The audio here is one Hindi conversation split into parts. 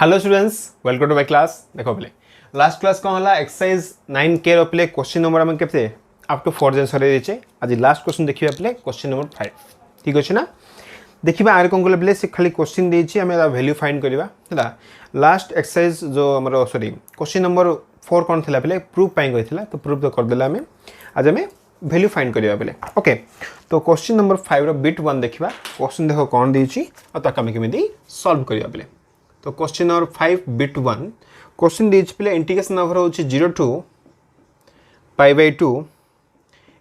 Hello students, welcome to my class. देखो पहले लास्ट क्लास कौन है एक्सरसाइज 9K रो पहले क्वेश्चन नंबर हम केते अप टू 4 आंसर देचे। आज लास्ट क्वेश्चन देखिबा पहले क्वेश्चन नंबर 5 ठीक अछि ना। देखिबा आरे कोन पहले से खाली क्वेश्चन देछि हमें वैल्यू फाइंड करबा हला। लास्ट एक्सरसाइज जो हमर सॉरी क्वेश्चन नंबर 4 कोन थिला पहले प्रूफ पाई गइथिला, तो प्रूफ तो कर देला हमें। आज हमें वैल्यू फाइंड करबा पहले ओके। तो क्वेश्चन नंबर 5 रो बिट 1 देखिबा। क्वेश्चन देखो कोन देछि और ताका हम केमिति सॉल्व करबा पहले। तो question number 5 bit 1 question these पे इंटीग्रेशन नंबर होची 0 टू पाई बाय 2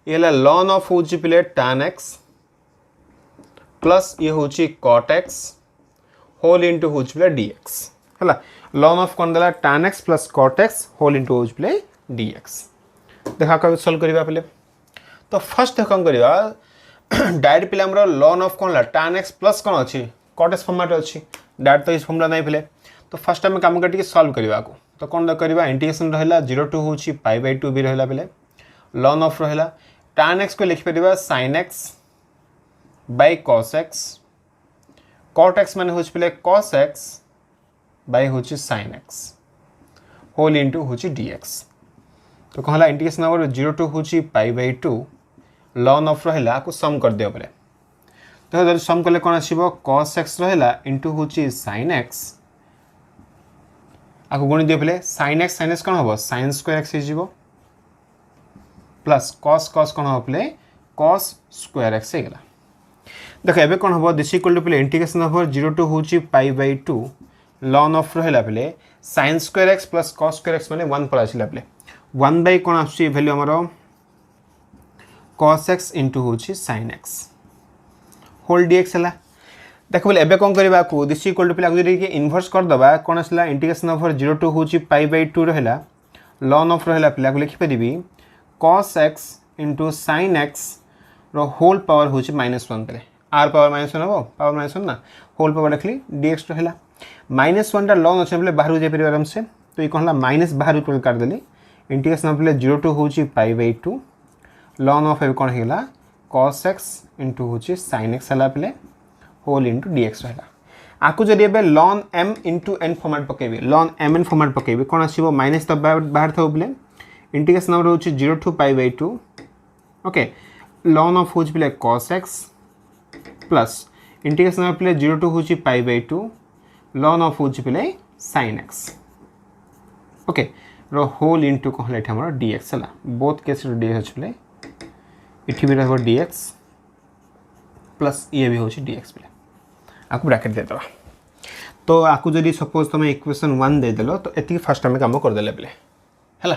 ये लॉन ऑफ होची पे tan x प्लस ये होची cot x होल इनटू होची पे dx हला। लॉन ऑफ कोन देला tan x plus cot x whole into होची पे dx। देखा का सॉल्व करबा पहले। तो फर्स्ट कौन करबा डायरेक्ट पे हमरा लॉन ऑफ कोन ला tan x प्लस कोन अछि cot x फॉर्मेट अछि। डायरेक्ट तो इस फॉर्मूला नहीं पहले। तो फर्स्ट टाइम काम करके सॉल्व करबा को। तो कौन करबा इंटीग्रेशन रहला 0 टू होची पाई बाय 2 भी रहला पहले। लॉन ऑफ रहला tan x को लिख परबा sin x by cos x cot x माने होची पहले cos x बाय होची sin x होल इनटू होची dx। तो कहला इंटीग्रेशन नंबर 0 टू होची पाई बाय 2 लॉन ऑफ रहला को सम कर दियो पहले। तो जब सम कले कौन आसीबो cos x रहला इनटू होची sin x आको गुणी दियो पहले sin x कौन हबो sin स्क्वायर x हिजिबो प्लस cos कौन हबो पहले cos स्क्वायर x हे गेला। देखो एबे कौन हबो दिस इक्वल टू पहले इंटीग्रेशन ओवर 0 टू होची पाई बाय 2 लॉन ऑफ रहला पहले sin square x plus cos square x माने 1 पर आसिला पहले 1 बाय कौन आसी वैल्यू हमरो cos x इनटू होची sin x होल dx हला। देखो बोले एबे कौन करबा को दिस इक्वल टू पे जदी के इन्वर्स कर दबा कोन असला इंटीग्रेशन ओवर 0 टू होची पाई बाय 2 रहला लॉन ऑफ रहला पे लिखि परिबी cos x into sin x रो होल पावर होची -1 पे r पावर -1 हो पावर -1 ना होल पावर लिखली dx रहला। -1 टा लॉन अछि बोले बाहर जाय परिबा आराम से। तो ई कहला माइनस बाहर ऊपर कर देली इंटीग्रेशन ऑफ 0 टू होची पाई बाय 2 लॉन ऑफ ए कोन हेला cos x इनटू होची sin x हला पे होल इनटू dx रहला। आकु जदि एबे ln m into n format पकेबे ln m n फॉर्मेट पकेबे कोन आसीबो माइनस त बाहर थो बोले इंटीग्रेशन नंबर होची 0 to pi by 2 okay ln of होची पे cos x plus integration number पे 0 टू होची पाई बाय 2 ln ऑफ होची पे sin x ओके रो होल इनटू कहले एठा हमर dx हला। बोथ केस रो dx अछि पे इठी भी रहबो dx प्लस ये भी होची dx पे आपको ब्रैकेट दे दवा। तो आपको जदी सपोज तुम इक्वेशन 1 दे देलो तो एति फर्स्ट हमें काम कर देले पले हला।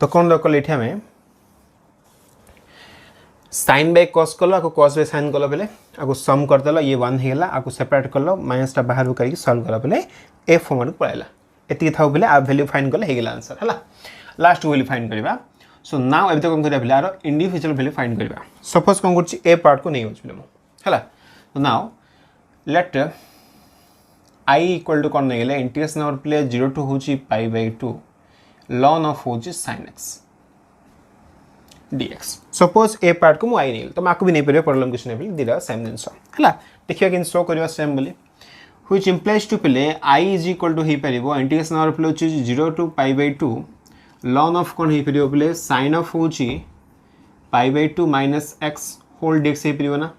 तो कोन रखल एठी हमें sin बाय cos कलो आको cos बाय sin कलो पले आको सम कर देलो ये 1 हेला आको सेपरेट करलो माइनस टा बाहर करके सॉल्व करा पले ए फॉर्मेट को पळाइला एति थाउ पले आ वैल्यू फाइंड करले हे गेला आंसर हला। लास्ट वैल्यू फाइंड करबा। सो नाउ एबे तो कोन करिया पले आरो इंडिविजुअल वैल्यू फाइंड करबा। सपोज कोन करछि ए पार्ट को नै होछ पले हला। तो now let I equal to कौन नहीं गले इंटीग्रेशन ओवर प्ले 0 टू होची पाई बाय 2 ln ऑफ होची sin x dx। सपोज ए पार्ट को मु आई नहीं तो माको भी नहीं पड़े प्रॉब्लम कुछ नहीं दिरा सेम जिंस हला। देखिया कि शो करबा सेम बोली व्हिच इंप्लाइज टू प्ले I इज इक्वल टू ही परिबो इंटीग्रेशन ओवर प्ले होची 0 to pi by 2 ln of कौन ही परिबो प्ले sin ऑफ होची pi by 2 minus x whole dx ही परिबो ना।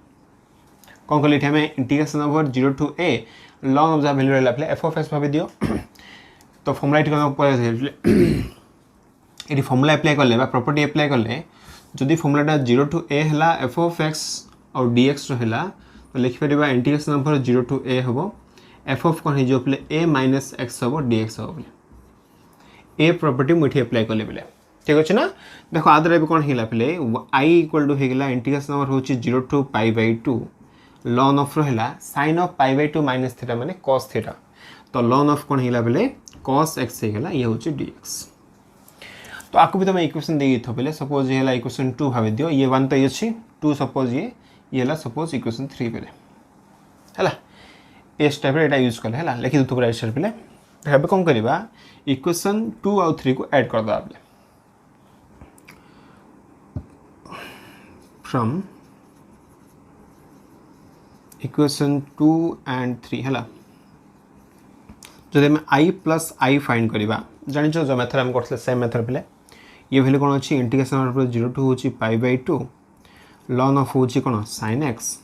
कौन कर लेते हमें integration over 0 to a ln of the value रहला प्ले f ऑफ x भाबे दियो। तो फॉर्मूला इट करना ऊपर एडी फॉर्मूला अप्लाई करले बा प्रॉपर्टी अप्लाई करले जदी फॉर्मूलाटा 0 टू a हला f ऑफ x और dx रहला तो लिखि परबा इंटीग्रेशन ओवर 0 टू a हबो f ऑफ कोन हे जो प्ले a माइनस x हबो dx हबो प्ले a प्रॉपर्टी मुठी अप्लाई करले प्ले ठीक अछि ना। देखो आदर कोन हेला प्ले I इक्वल टू हे गेला इंटीग्रेशन ओवर होची 0 to pi by 2 ln of रहला sin of pi by 2 minus theta माने cos थीटा। तो ln ऑफ कोन हेला बेले cos x हे गेला ये होची dx। तो आकु भी तुम इक्वेशन देई थो बेले सपोज ये हेला इक्वेशन 2 भाबे दियो ये 1 तो ये अछि 2 सपोज ये हेला सपोज इक्वेशन 3 बेले हला। इस टाइप रे एटा यूज करले हला लेखि दतो राइट साइड बेले हबे कोन करबा इक्वेशन 2 और 3 को ऐड कर दो आपले फ्रॉम इक्वेशन 2 and 3 हला। जब आम आई प्लस आई फाइंड करवा जान जो मेथड आम करते सेम मेथड पे ये वैल्यू कौन अच्छी इंटीग्रेशन 0 टू हूँ π/2 ln ऑफ हूँ कौन sin x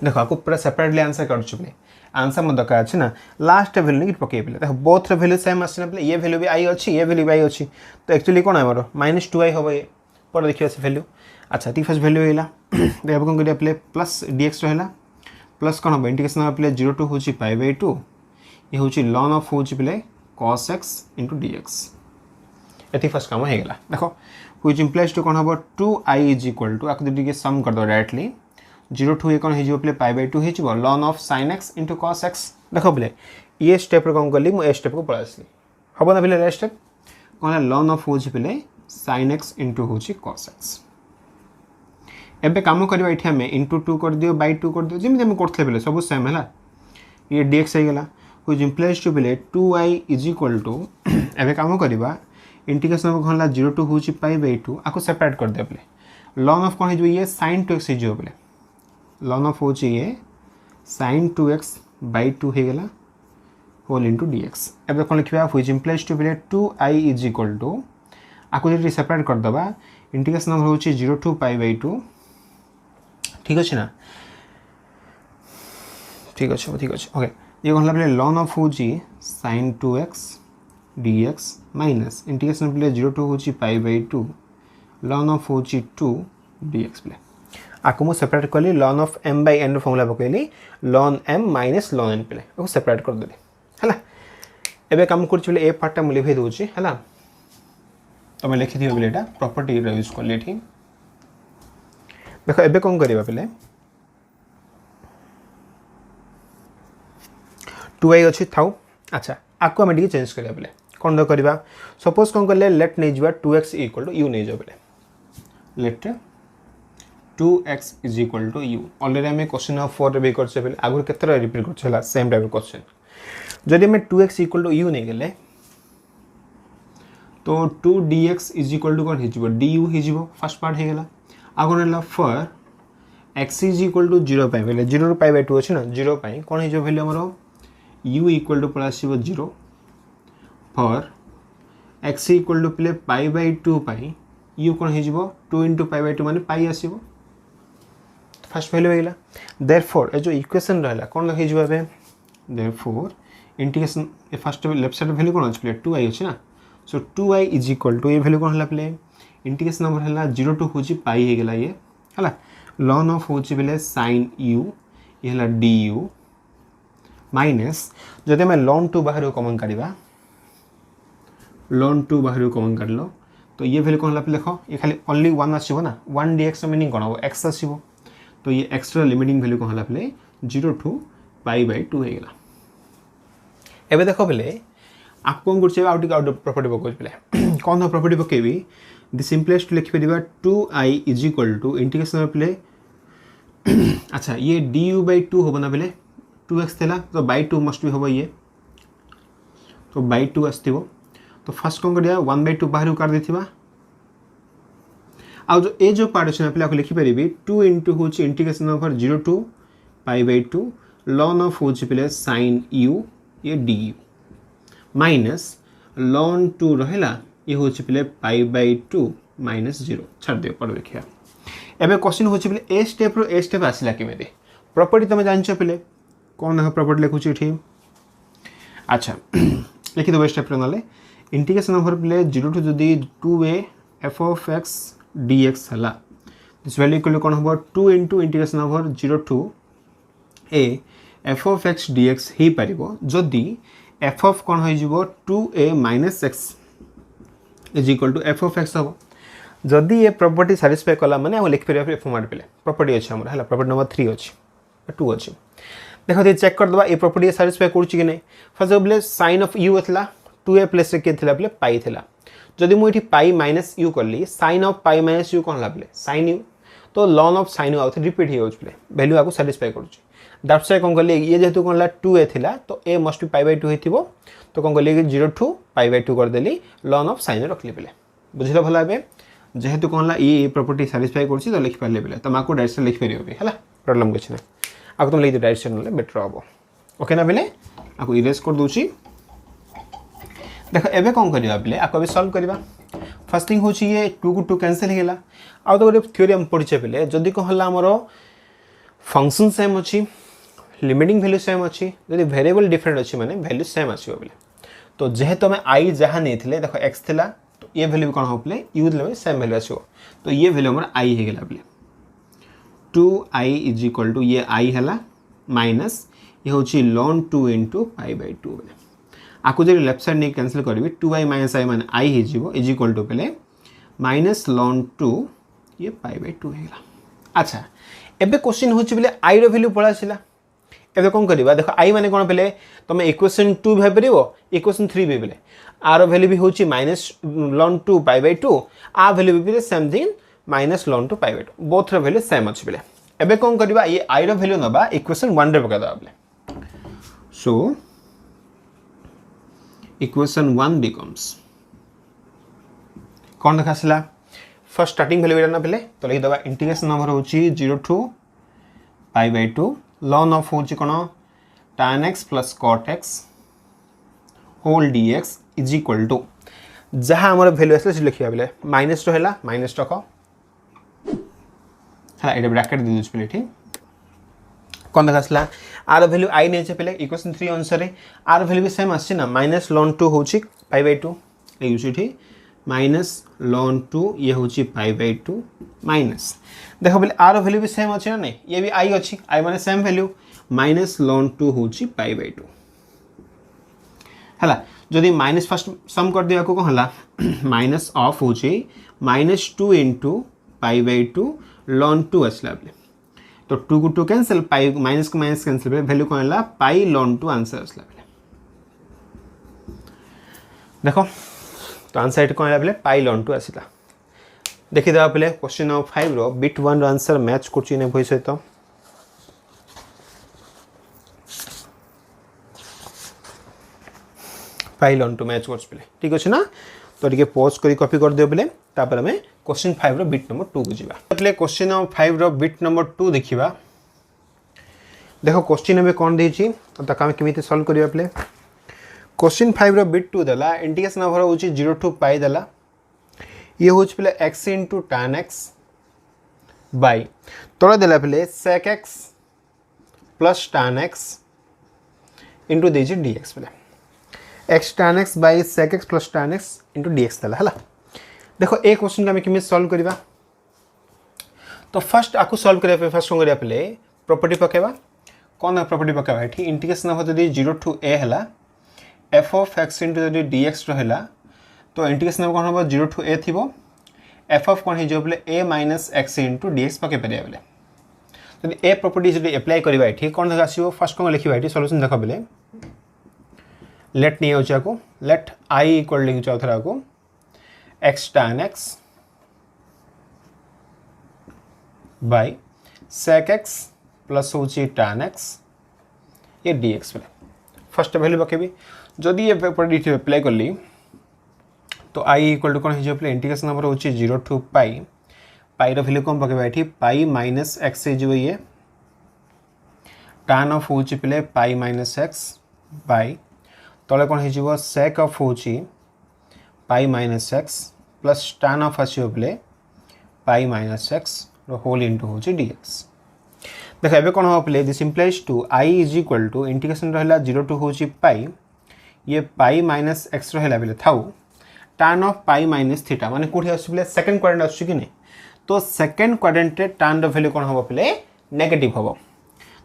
देख आपको पूरा सेपरेटली आंसर कर आंसर मत दरकार अच्छे ना लास्ट वैल्यू नहीं पकई पे देख बोथ वैल्यू सेम आसना पे ये वैल्यू भी आई अच्छी ये वैल्यू भी आई अच्छी तो एक्चुअली कौन आमर -2i हम ये पर देखिए से वैल्यू अच्छा ती फर्स्ट वैल्यू होगा देखा कौन करिया पे प्लस dx रहा प्लस कौन हम इंटीग्रेशन पे 0 टू हूँ π/2 ये हूँ ln ऑफ हूँ पे cos x * dx ये फर्स्ट काम होगा देख व्हिच इम्प्लाइज टू कौन हम 2i इज इक्वल टू आपको टी सम कर दो डायरेक्टली 0 टू ये कौन हो पे π/2 हो ln of sin x * cos x देख पे ये स्टेप कौन कली मुझे स्टेप को पढ़ा आसली हम ना पे स्टेप कौन ln ऑफ हूँ पे sin x * हूँ cos x एबे काम करवा ये आम इंटू 2 कर दियो बाय 2 कर दियो जमी आम करते पे सब सेम है ये dx होगा व्हिच इम्प्लाइज टू पे 2i इज इक्वल टू एबे काम करवा इंटीग्रेशन कौन 0 टू हूँ π/2 आपको सेपरेट कर दे पे ln ऑफ कौन हो ये sin 2x हो पे ln ऑफ हूँ ये sin 2x/2 होगा होल इंटू dx एबे कौन लिखा व्हिच इम्प्लाइज टू पे 2i इज इक्वल टू आपको जो सेपरेट करदे इंटीग्रेशन हूँ 0 टू π/2 ठीक अच्छे ना ठीक अच्छे ठीक अच्छे ओके ये कौन पे ln ऑफ हूँ sin 2x dx minus integration पे 0 टू हूँ π/2 ln ऑफ हूँ 2 dx पे आपको मुझे सेपरेट कली ln ऑफ m/n फॉर्मूला पकईली ln m minus ln n पे सेपरेट करदेली है एबे काम कर ए पार्टा मुझे लिखी दूसरी है तुम लिखि बोले यहाँ प्रॉपर्टी यूज कली देख एबे कौन करवा पे 2i अच्छी था अच्छा आपको आम टे चेंज करा पे कौन दो करवा सपोज कौन कले लेट नहीं जा 2x इक्वल टू यू नहीं जाओ पे let 2x is equal to U already आम क्वेश्चन नंबर 4 भी कर आगुरी केतरा रिपीट कर सेम टाइप क्वेश्चन जदि आम 2x इक्वल टू यू नहीं गले तो 2dx इज इक्वल टू कौन हो du हो फर्स्ट पार्ट होगा आ कौन है for x is equal to 0 पे 0 रू π/2 अच्छे ना 0 कौन हो वैल्यू आमर u इक्वल टू पड़ा 0 फॉर x इक्वल टू पे π/2 u कौन हो 2 इंटू π/2 माने पाई आसो फर्स्ट वैल्यू होगा देयरफॉर ए जो इक्वेशन रहा कौन हो देयरफॉर इंटीग्रेशन ए फर्स्ट लेफ्ट साइड वैल्यू कौन अच्छे 2i अच्छे ना सो 2i इज इक्वल टू ये वैल्यू कौन है पे इंटीग्रेशन नंबर है 0 टू हूँ होगा ये है ln ऑफ हूँ पे sin u ये है du माइनस जदि आम ln 2 बाहर कमन काढ़ा ln 2 बाहर कमन काढ़ तो ये वैल्यू कौन है देख ये खाली ओनली 1 आसो ना 1 dx मीनिंग कौन हम x आसो तो ये एक्स्ट्रा लिमिटिंग वैल्यू कौन है पे 0 टू π/2 होगा एबे देख पे आप कौन कर प्रॉपर्टी पकड़ पे कौन प्रॉपर्टी पकेबी द सिंपलेस्ट लिखिपर 2i is equal to integration पे अच्छा ये du/2 हम ना पे 2x थेला तो by2 मस्ट भी हम ये तो by2 आसो तो फर्स्ट कौन कर 1/2 बाहर कर देथिबा आ जो ए जो पार्ट अच्छे पे आपको लिखिपारि 2 इंटू हूँ integration over 0 to π/2 ln of हूँ पे sin u ये du माइनस ln 2 रहा ये हूँ पे π/2 माइनस 0 छाड़ दियो पढ़ देखिए एबे क्वेश्चन हूँ पे a step row a step आसला केमी प्रॉपर्टी तुम जान पे कौन देख प्रॉपर्टी लिखुची ये अच्छा लिखिदेव स्टेप ना इंटीग्रेशन ओवर पे 0 टू जदि 2a f of x dx है दिस वैल्यू इक्वल कौन हम 2 into integration over 0 to a f of x dx हो पार जदि f of कौन हो 2a minus x is equal to f of x हम जदि ये प्रॉपर्टी साटिस्फाई कला माने हम लिखिपर फॉर्मेट पे प्रॉपर्टी अच्छे आम है प्रॉपर्टी नंबर 3 अच्छे 2 अच्छे देख ये चेक करदे ये प्रॉपर्टी साटिस्फाई करुच्ची कि फर्स्ट बोले साइन ऑफ यू था 2a प्लस के पे पाई था जदि मुझे पाई माइनस यू कली sine of pi minus u कौन है साइन यू तो ln ऑफ साइन यू आउ रिपीट हो वैल्यू आपको साटिस्फाई करुच्ची दैट्स वाई कौन कली ये जेहतु कौन 2a था तो a मस्ट बी π/2 हो तो कौन कली 0 टू π/2 करदेली ln ऑफ साइन रखली पे बुझे भल भाव जेहेतु कौन ये प्रॉपर्टी साटिस्फाई कर तो लिखिपारे पे तुम आपको डायरेक्शन लिखिपर है प्रॉब्लम किसी ना आपको तुम लिखिद डायरेक्शन बेटर हम ओके ना पे आपको इरेज कर दूची। देख एबे कौन करबा पले आपको भी सॉल्व करबा। फर्स्ट थिंग होची ये 2 को 2 कैंसिल हो गेला। आ तो गोटे थ्योरी हम पढ़िचे पले जदी को हला हमरो फंक्शन सेम अछि लिमिटिंग वैल्यू सेम अछि जदी वेरिएबल डिफरेंट अछि माने वैल्यू सेम आसीबो बोले। तो जेहेतु हमें आई जहाँ नहीं थे देखो एक्स थिला तो ये वैल्यू कौन हो प्ले यू देले सेम वैल्यू आसीबो। तो ये वैल्यू हमर आई हे गेला play 2i is equal to ये आई हला माइनस ये होची ln 2 इनटू पाई बाय 2 बोले। आकु जे लेफ्ट साइड ने कैंसिल करबी 2i माइनस आई माने आई हे जीवो इज इक्वल टू प्ले माइनस ln 2 ये पाई बाय 2 हे गेला। अच्छा एबे क्वेश्चन होची बोले आई रो वैल्यू पळा आसीला। एबे कौन करबा देखो आई माने कोन पले तमे इक्वेशन 2 भाइ परिबो इक्वेशन 3 भी बेले आर वैल्यू भी होची माइनस ln 2 पाई बाय 2 आ वैल्यू भी same thing minus ln 2 pi by 2 both रो वैल्यू सेम अछि बेले। एबे कौन करबा ये आई रो वैल्यू नबा इक्वेशन 1 रे पका दबा बेले। सो इक्वेशन 1 becomes कौन देखासला फर्स्ट स्टार्टिंग वैल्यू एटा ना बेले तो लिख दबा इंटीग्रेशन नंबर होची 0 to pi by 2 ln of होची कोन tan x plus cot x whole dx is equal to जहाँ हमर वैल्यू आसले से लिखिया बेले माइनस तो हैला माइनस टका हला एटा ब्रैकेट दे दिस पले ठीक कोन देखासला आर वैल्यू आई नै छै पले इक्वेशन 3 अनुसार आर वैल्यू भी सेम आछि ना माइनस ln 2 होची पाई बाय 2 लिखुछि ठीक माइनस ln 2 ये होची पाई बाय 2 माइनस देखो बोले आर वैल्यू भी सेम अछि ना नहीं ये भी आई अछि आई माने सेम वैल्यू माइनस ln 2 होची पाई बाय 2 हला जदि माइनस फर्स्ट सम कर दिया को हला माइनस ऑफ होची minus 2 into pi by 2 ln 2 असला बोले तो 2 को 2 कैंसिल पाई माइनस को माइनस कैंसिल बोले वैल्यू कोन हला पाई ln 2 आंसर असला बोले। देखो तो आंसर कोन हला बोले पाई ln 2 आसीला। देखि दबा पले क्वेश्चन नंबर 5 रो बिट 1 रो आंसर मैच करछि ने भइ सहित पाई ln 2 मैच करछ पले ठीक अछि ना। तो टिके पॉज करी कॉपी कर दियो पले तापर हमें क्वेश्चन 5 रो बिट नंबर 2 को जिबा पले क्वेश्चन नंबर 5 रो बिट नंबर 2 देखिबा। देखो क्वेश्चन में कोन देछि त काम केमिति सॉल्व करिया पले क्वेश्चन 5 रो बिट 2 दला इंटीग्रेशन नंबर होछि 0 टू पाई दला ये होछि पले x into tan x by तोरा देला पले sec x plus tan x into देछि dx पले x tan x by sec x plus tan x into dx दला हला। देखो एक क्वेश्चन का हम केमिति सॉल्व करिबा तो फर्स्ट आकु सॉल्व करिया पे फर्स्ट करिया पले प्रॉपर्टी पकेबा कोन प्रॉपर्टी पकेबा एठी इंटीग्रेशन नंबर जदी 0 टू a हला f of x into जदी dx रहला तो इंटीग्रेशन नंबर कोन हो 0 टू a थिबो f of कोन हे जो बोले a minus x into dx पके परिया बोले जदी a प्रॉपर्टी जदी अप्लाई करबा एठी कोन देखा आसीबो फर्स्ट कोन लिखिबा एठी सॉल्यूशन देखा बोले लेट नहीं होचा को लेट I इक्वल लिखि चौथरा को x tan x by sec x plus होची tan x ये dx बोले फर्स्ट वैल्यू पकेबी जदी ये प्रॉपर्टी अप्लाई करली तो I इक्वल टू कौन हो इंटीग्रेशन नंबर होची 0 to pi pi row value कौन पकेबा एठी पाई माइनस x हे जो ये tan ऑफ होची पले पाई माइनस x बाय तले कौन हो sec ऑफ होची pi minus x plus tan of आसीबो पले पाई माइनस x रो होल इनटू होची dx। देखो एबे कौन हो पले this implies to I is equal to integration रहला 0 टू होची पाई ये पाई माइनस x रहला बेले थाउ tan of pi minus theta माने कोठी आसीबले सेकंड क्वाड्रेंट आछि कि नै तो सेकंड क्वाड्रेंट रे tan रो वैल्यू कोन होबो पले नेगेटिव होबो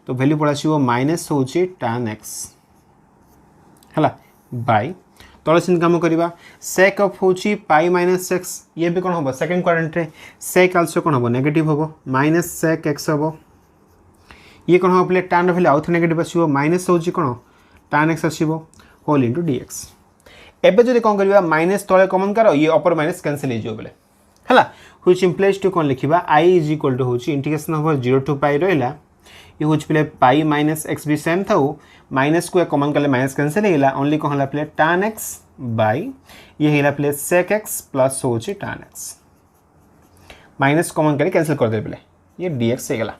तो वैल्यू पड़ आसीबो माइनस होची tan x हला बाय तळे सिन काम करबा sec ऑफ होची पाई माइनस x ये भी कोन होबो सेकंड क्वाड्रेंट रे sec आल्सो कोन होबो नेगेटिव होबो माइनस sec x होबो ये कोन होबो पले tan रो वैल्यू आउथ नेगेटिव आसीबो माइनस होची कोन tan x आसीबो होल इनटू dx। एबे जदि कोन करबा माइनस तळे कॉमन करो ये अपर माइनस कैंसिल हे जो बोले हला व्हिच इंप्लाइज टू कोन लिखिबा I इज इक्वल टू होची इंटीग्रेशन ओवर 0 टू पाई रहला ये होची पले पाई माइनस x भी सेम थाउ माइनस को कॉमन करले माइनस कैंसिल हेला ओनली कोन हला पले tan x बाय ये हेला पले sec x प्लस होची tan x माइनस कॉमन करे कैंसिल कर दे पले ये dx हे गेला।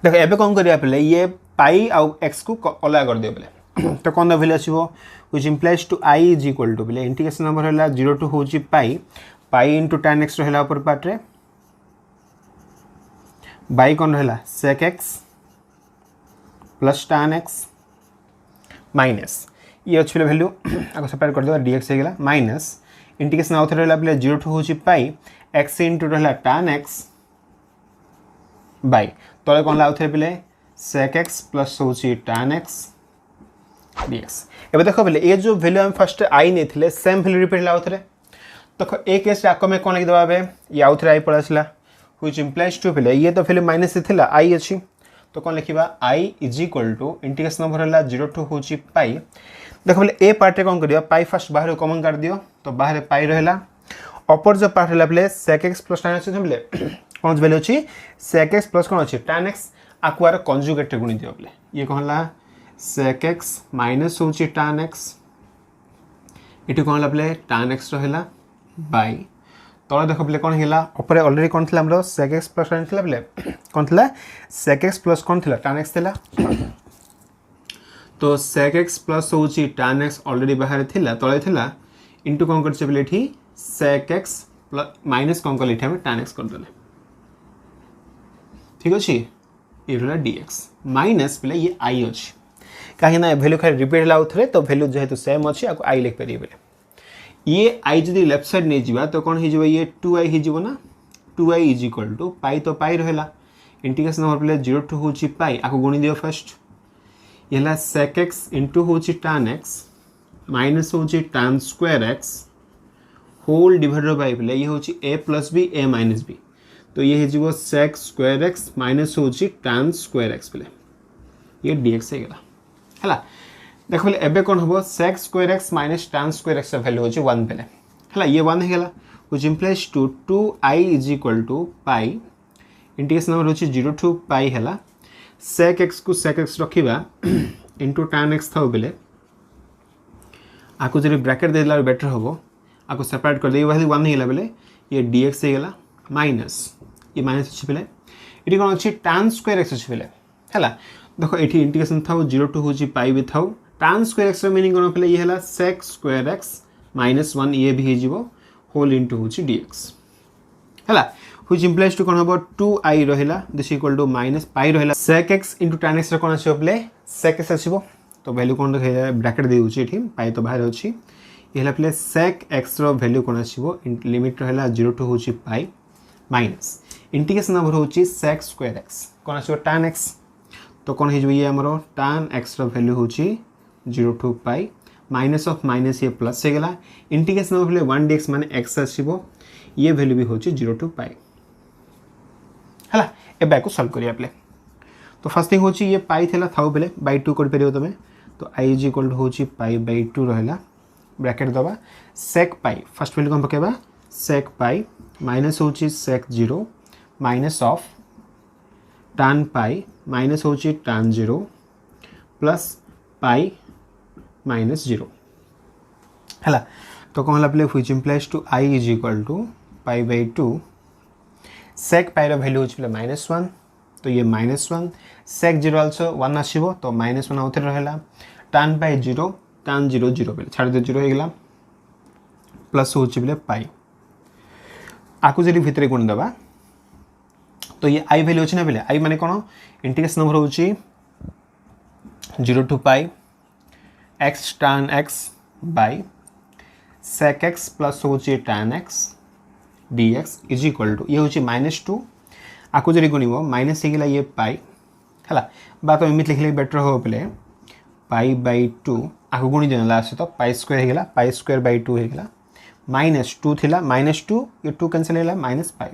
देखो एबे कोन करिया पले ये पाई आ x को अलग कर दियो पले तो कौन वैल्यू आसो which implies to I is equal to बोले इंटीग्रेशन नंबर है 0 टू हूँ pi pi into tan x रहा ऊपर पार्ट रे बाई कौन रहा sec x plus tan x minus ये अच्छे वैल्यू आपको सेपरेट कर देगा dx हो गला माइनस इंटीग्रेशन आउ थे रहा बोले 0 टू हूँ पाई x इंटू रहा tan x बाई तले कौन आउ थे बोले sec x प्लस हूँ tan x dx एबे देखो बोले ये जो वैल्यू हम फर्स्ट आई नहीं थे सेम वैल्यू रिपीट लाउ थे देखो एक केस आको में कौन लिख दबा बे ये आउ थे आई पड़ा छला व्हिच इंप्लाइज टू बोले ये तो वैल्यू माइनस थिला आई अछि तो कौन लिखिबा i is equal to integration number हला 0 टू होची पाई देखो बोले ए पार्ट रे कौन करियो पाई फर्स्ट बाहर कॉमन कर दियो तो बाहर पाई रहला ऊपर जो पार्ट हला बोले sec x plus tan x बोले कौन वैल्यू अछि sec x प्लस कौन अछि tan x आकुआर कंजुगेट रे गुणी दियो बोले ये कौन हला sec x माइनस होची tan x इटी कौन हला बोले tan x रहला बाई तले देखो बोले कौन हिला ऊपर ऑलरेडी कौन थिला हमरो sec x प्लस tan थिला बोले कौन थिला sec x प्लस कौन थिला tan x थिला तो sec x प्लस होची tan x ऑलरेडी बाहर थिला तले थिला इनटू कौन करछे बोले एठी sec x प्लस माइनस कौन कर एठी हम tan x कर देले ठीक अछि ये रहला dx माइनस बोले ये i अछि कहीं ना वैल्यू खाली रिपीट लाउ थे तो वैल्यू जेहेतु सेम अच्छी आपको आई लिख पारे बोले ये आई जदि लेफ्ट साइड नहीं जीवा तो कौन हो ये 2i हो ना 2i इज इक्वल टू पाई तो पाई रहा इंटीग्रेशन नंबर बोले 0 टू हूँ पाई आपको गुणी दियो फर्स्ट ये sec x इंटू हूँ tan x माइनस हूँ tan square x whole divided by बोले ये हूँ a plus B a minus B तो ये हो sec स्क्वायर x माइनस हूँ tan स्क्वायर x बोले ये dx हो गला है देख बोले एबे कौन हम sec square x minus tan square x value हो 1 पेले है ये 1 है which implies to 2i is equal to pi integration number हो 0 टू पाई है sec x को sec x रखा इंटू tan x था बोले आपको जब ब्रैकेट दे दिला बेटर हम आपको सेपरेट कर दे वैल्यू 1 है बोले ये dx हो गला माइनस ये माइनस अच्छी बोले ये कौन अच्छी tan स्क्वायर x अच्छी बोले है देखो ये इंटीग्रेशन था 0 टू हूँ पाई भी था tan स्क्वायर x मीनिंग कौन पे ये है sec स्क्वायर x माइनस 1 ये भी हो होल इंटू हूँ dx है व्हिच इम्प्लाइज टू कौन हम 2i रहा this equal to minus pi रहा sec x into tan x कौन आसो बोले sec x आसो तो वैल्यू कौन ब्रैकेट दे दूसरी पाई तो बाहर अच्छी ये पे sec x वैल्यू कौन आसो लिमिट रहा 0 टू हूँ पाई माइनस इंटीग्रेशन नंबर हूँ sec स्क्वायर x कौन आसो tan x तो कौन हो ये आमर tan x वैल्यू हूँ 0 to pi minus of minus ये प्लस हो गला इंटीग्रेशन नंबर 1 dx माने x आसो ये वैल्यू भी हूँ 0 टू पाई है ए को सॉल्व करिया पे तो फर्स्ट थिंग हूँ ये पाई थी था बोले बाई 2 कर पार तुम तो i इज इक्वल टू हूँ पाई बाई 2 रहा ब्रैकेट दबा sec पाई फर्स्ट वैल्यू कौन पकेबा sec पाई माइनस हूँ sec 0 minus of tan pi minus हूँ tan 0 प्लस पाई माइनस 0 है तो कौन है which implies to i is equal to pi by 2 sec pi value हो -1 तो ये -1 sec 0 आल्सो 1 आसो तो -1 आउ थे रहा tan पाई 0 tan 0 0 बोले छाड़ दे 0 हो गला प्लस हूँ बोले पाई आपको जब भितर गुण दबा तो ये आई वैल्यू अच्छे ना बोले आई माने कौन इंटीग्रेशन नंबर हूँ 0 to pi x tan x by sec x plus हूँ tan x dx is equal to ये हूँ -2 आपको जब गुणव माइनस हो गला ये पाई है बात एमती लिखले बेटर हो बोले पाई बाई 2 आपको गुणी देना लास्ट तो पाई स्क्वायर हो गला पाई स्क्वायर बाई 2 हो गला -2 थिला -2 ये 2 कैंसिल होगा माइनस पाई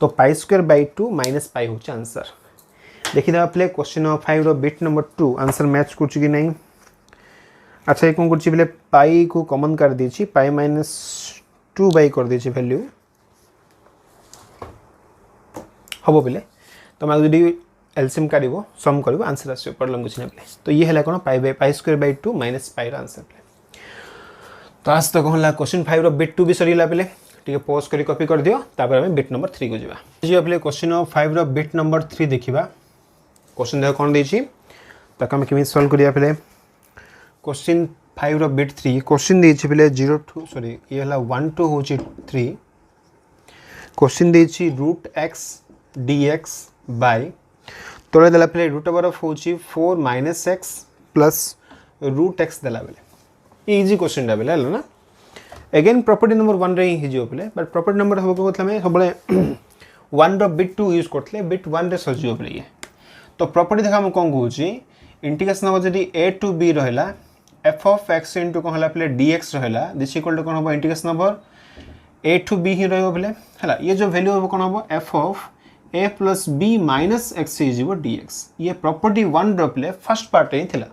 तो pi square by 2 minus pi हूँ आंसर देखीदे पे question number 5 bit number 2 answer match कर कि नहीं अच्छा ये कौन कर पाई को कॉमन कर दी पाई -2 बाई कर दी वैल्यू हम बोले तुम तो एलसीएम काढ़ सम कर आंसर आस प्रॉब्लम कुछ ना तो ये है कौन pi square by 2 minus pi answer तो आज तो कौन क्वेश्चन 5 बिट 2 भी सरीला पे टे पॉज कर कॉपी कर दियो तापर हमें बिट नंबर 3 को जावा पे क्वेश्चन नंबर 5 बिट नंबर 3 देखा क्वेश्चन देख कौन देती ताको आम केमी सल्व करिया पे क्वेश्चन 5 रो बिट 3 क्वेश्चन देछि पले 0 टू सॉरी ये हला 1 टू होछि 3 क्वेश्चन देछि रूट x dx बाय तोले देला पले रूट ओवर ऑफ होछि 4 minus x plus root x देला बेले इजी क्वेश्चन दा बेले हला ना अगेन प्रॉपर्टी नंबर 1 रे ही जो पले बट प्रॉपर्टी नंबर हो को मतलब सबले 1 रो बिट 2 यूज करथले बिट 1 रे सजियो पले ये तो प्रॉपर्टी देखा हम कोन कहूछि इंटीग्रेशन नंबर जदी a टू b रहला f of x into कोन हला पले dx रहला दिस इक्वल टू कोन हो integration number a to b ही रहबो पले हला ये जो वैल्यू हो कोन हो f of a plus b minus x is dx ये प्रॉपर्टी 1 रो पले फर्स्ट पार्ट रे थिला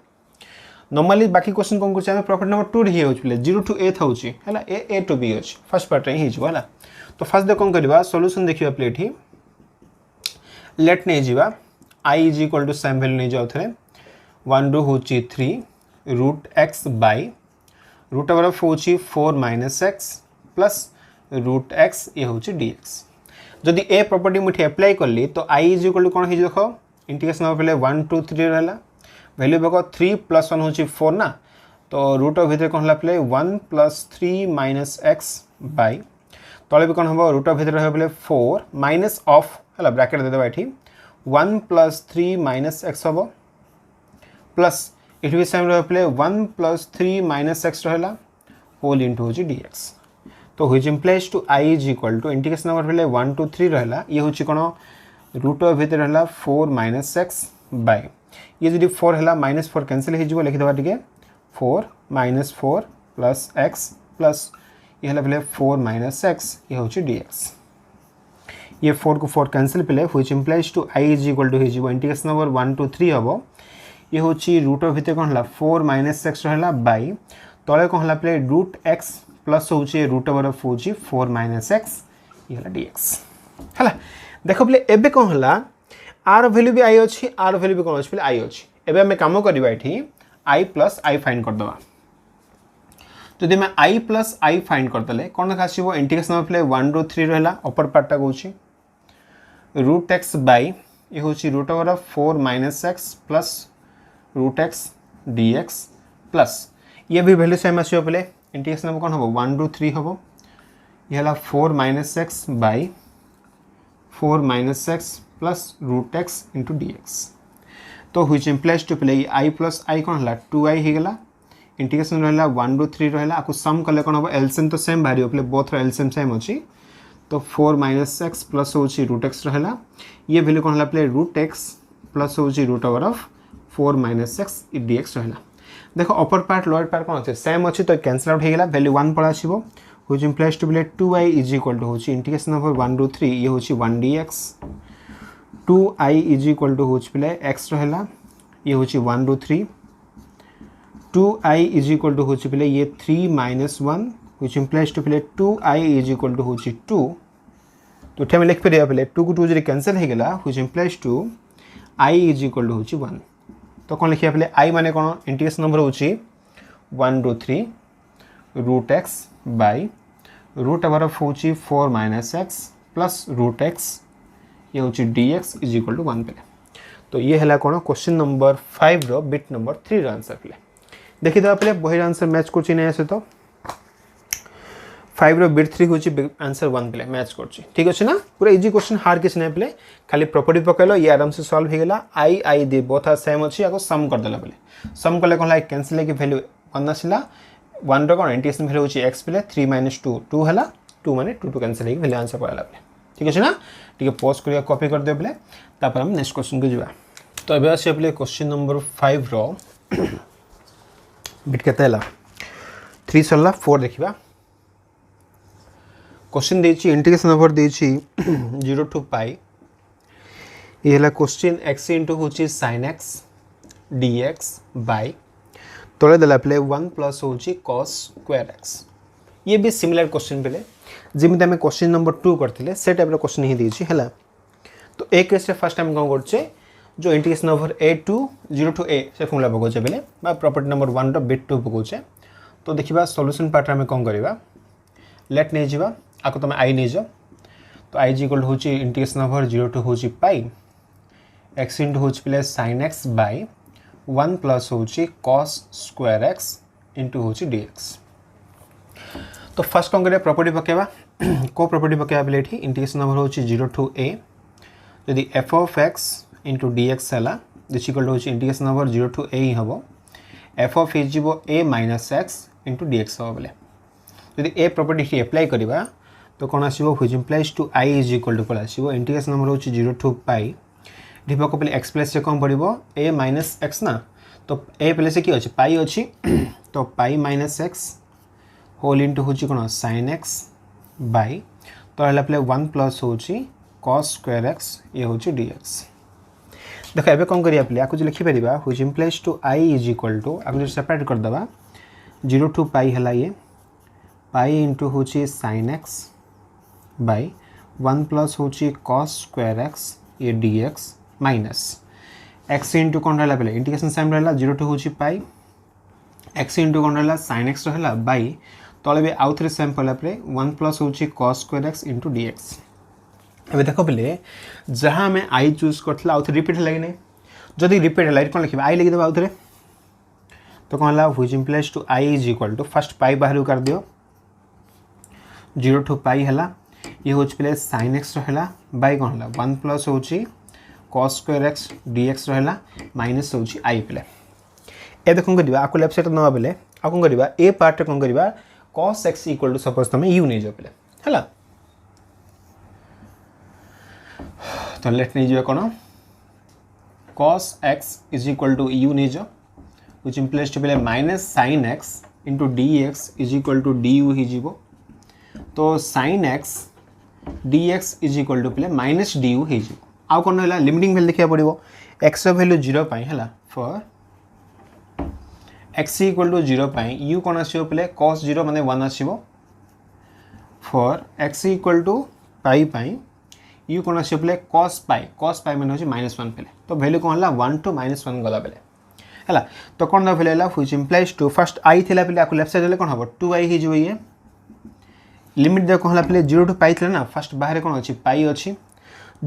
नॉर्मली बाकी क्वेश्चन कोन करछ हम प्रॉपर्टी नंबर 2 रे ही होछ पले 0 टू a थाउची हला a टू b होछ फर्स्ट पार्ट रे ही जो हला तो फर्स्ट दे कोन करबा सॉल्यूशन देखिबा पले एठी लेट नै जीवा I is equal to same value नै जाउ थरे 1 रो होची 3 root x by root over of होची 4 minus x plus root x ये होची dx जदि a प्रॉपर्टी मुठी अप्लाई करली तो I is equal to कोन हे देखो इंटीग्रेशन ऑफ पहले 1 2 3 रहला वैल्यू देखो 3 प्लस 1 होची 4 ना तो रूट ऑफ भीतर कोन हला पहले 1 प्लस 3 माइनस x बाय तळे भी कोन हबो रूट ऑफ भीतर रहबो पहले 4 माइनस ऑफ हला ब्रैकेट दे देबा एठी 1 प्लस 3 माइनस x हबो प्लस इट भी सेम रह पले 1 प्लस 3 माइनस x रहला होल इनटू होची dx तो which implies to I is equal to integration number पले 1 2 3 रहला ये होची कोन रूट ऑफ भीतर रहला 4 माइनस x बाय ये जदी 4 हला माइनस 4 कैंसिल हे जिवो लिखि दबा टिके 4 माइनस 4 प्लस x प्लस ये हला पले 4 माइनस x ये होची dx ये 4 को 4 कैंसिल पले which implies to I is equal to हे जिवो इंटीग्रेशन नंबर 1 2 3 हबो ये होची रूट ऑफ भीतर कोन हला 4 माइनस x रहला बाय तळे कोन हला पले रूट x प्लस होची रूट ओवर ऑफ होची 4 माइनस x ये हला dx हला देखो पले एबे कोन हला r वैल्यू भी i अछि r वैल्यू भी कोन अछि पले i अछि एबे हम काम करबा एठी i प्लस i फाइंड कर दबा जदि मैं i प्लस i फाइंड करतले कोन देखा आसीबो इंटीग्रेशन ऑफ पले 1 रो 3 रहला अपर पार्ट टा कहूची रूट x बाय ये होची root over of 4 minus x plus root x dx plus ये भी वैल्यू सेम आसीबो पले इंटीग्रेशन हम कोन हबो 1 टू 3 हबो ये हला 4 minus x by 4 minus x plus root x into dx तो व्हिच इंप्लाइज टू पले i प्लस i कोन हला 2i हे गेला इंटीग्रेशन रहला 1 टू 3 रहला आकु सम करले कोन हबो एलसीएम तो सेम भारियो पले बोथ रो एलसीएम सेम अछि तो 4 माइनस x प्लस होची रूट x रहला ये वैल्यू कोन हला पले रूट x प्लस होची root over of 4 minus x dx रहला देखो अपर पार्ट लोअर पार्ट कोन अछि सेम अछि तो कैंसिल आउट हे गेला वैल्यू 1 पळा आसीबो व्हिच इंप्लाइज टू पले 2i इज इक्वल टू होची इंटीग्रेशन ऑफ 1 टू 3 ये होची 1 dx 2i is equal to होची पले x रहला ये होची 1 to 3 2i is equal to होची पले ये 3 माइनस 1 which implies to पहले 2i is equal to होची 2 तो ठे में लिख पे पहले 2 को 2 जरी कैंसिल हे गेला which implies to i is equal to होची 1 तो कोन लिखिया पहले i माने कोन इंटीग्रेशन नंबर होची 1 to 3 root x by root over of होची 4 minus x plus root x ये होची dx is equal to 1 पहले तो ये हला कोन क्वेश्चन नंबर 5 रो बिट नंबर 3 रो आंसर पहले देखि दबा पहले बहिर आंसर मैच करछि नै आसे तो 5 रो बिट 3 होची आंसर 1 पले मैच करछि ठीक अछि ना पूरा इजी क्वेश्चन हार्ड किछ नै पले खाली प्रॉपर्टी पकैलो ये आराम से सॉल्व हे गेला i दे बोथ आर सेम अछि आको सम कर देला पले सम करले कोन लाइक कैंसिल के वैल्यू 1 आसिला 1 रो कोन इंटीग्रेशन वैल्यू होची x पले 3 - 2 2 हला 2 माने 2 कैंसिल हे वैल्यू आंसर पड़ला पले ठीक अछि ना ठीक है पॉज करिया कॉपी कर दे पले तापर हम नेक्स्ट क्वेश्चन को जिबा तो एबे आसे पले क्वेश्चन नंबर 5 रो बिट केतेला 3 सल्ला 4 देखिबा क्वेश्चन देछि इंटीग्रेशन नंबर देछि 0 टू पाई ये हला क्वेश्चन x इनटू होछि sin x dx बाय तोले देला पले 1 प्लस होछि cos स्क्वायर x ये भी सिमिलर क्वेश्चन पले जेमिति हमें क्वेश्चन नंबर 2 करथिले से टाइप रो क्वेश्चन ही देछि हला तो एक केस रे फर्स्ट टाइम कोन करछे जो integration number a to 0 to a से फॉर्मूला पकोचे पले बा प्रॉपर्टी नंबर 1 रो बिट 2 पकोचे तो देखिबा सॉल्यूशन पार्ट रे हमें कोन करबा लेट नै जिबा आको तमे i नै जो तो i इक्वल होची इंटीग्रेशन नंबर 0 टू होची पाई x इनटू होची plus sin x by 1 plus होची cos स्क्वायर x इंटू होची dx। तो फर्स्ट कौन करिया प्रॉपर्टी पकेबा को प्रॉपर्टी पकेबा बेले एठी इंटीग्रेशन नंबर होची 0 टू a यदि f of x into dx हला दिस इक्वल होची इंटीग्रेशन नंबर 0 टू a ही हबो f ऑफ a जीवो a minus x into dx हबो बेले यदि a प्रॉपर्टी ही अप्लाई करिबा तो कौन आसीबो which implies to i is equal to plus आसीबो इंटीग्रेशन नंबर होची 0 टू पाई डिपा को पहले x प्लस से कम पड़िबो a माइनस x ना तो a प्लस से की अछि पाई अछि तो pi minus x whole into होची कोन sin x बाय तो हला प्ले 1 प्लस होची cos स्क्वायर x ये होची dx। देखो एबे कोन करिया प्ले आकु जे लिखि परिबा which implies to i is equal to आकु जे सेपरेट कर दबा 0 टू पाई हला ये पाई इंटू होची sin x बाय 1 प्लस होची cos स्क्वायर x ये dx माइनस x इंटू कौन रहा पहले इंटीग्रेशन साइन रहा 0 टू होची पाई x इंटू कौन रहा sin x रहा बाई तले भी आउ थे सेम पड़ा 1 प्लस होची cos square x into dx। एबे देखो पहले जहाँ मैं i चूज करथला आउ थे रिपीट लगे नहीं जदि रिपीट लाइट कौन लिखिबा i लिखि देबा आउ थे तो कौन ला which implies to i is equal to first pi बाहर कर दियो 0 टू पाई हला ये होची पहले sin x रहा बाई कौन ला 1 प्लस होची cos स्क्वायर x dx रहला माइनस होची i पले ए देखो करिबा आको लेफ्ट साइड नवा बेले आको करिबा ए पार्ट कोन करिबा cos x equal to suppose तमे u नै जो पले हला तो लेट नै जो कोन cos x is equal to u नै जो व्हिच इंप्लाइज टू पले minus sin x into dx is equal to du ही जीवो तो sin x dx is equal to पले माइनस du ही जीवो आउ कौन है लिमिटिंग वैल्यू देखा पड़ो x वैल्यू 0 पाई है for x equal to 0 pi u कौन आसो पे cos 0 माने 1 आसो for x equal to pi pi u कौन आसो पे cos पाई माने होची -1 पे तो वैल्यू कौन है 1 टू -1 गला बेले है तो कौन वैल्यू है which implies to first i थिला पे आको लेफ्ट साइड ले कौन हम 2i ही जो ये लिमिट दे कौन पे 0 टू पाई थिला ना फर्स्ट बाहर कौन अछि पाई अछि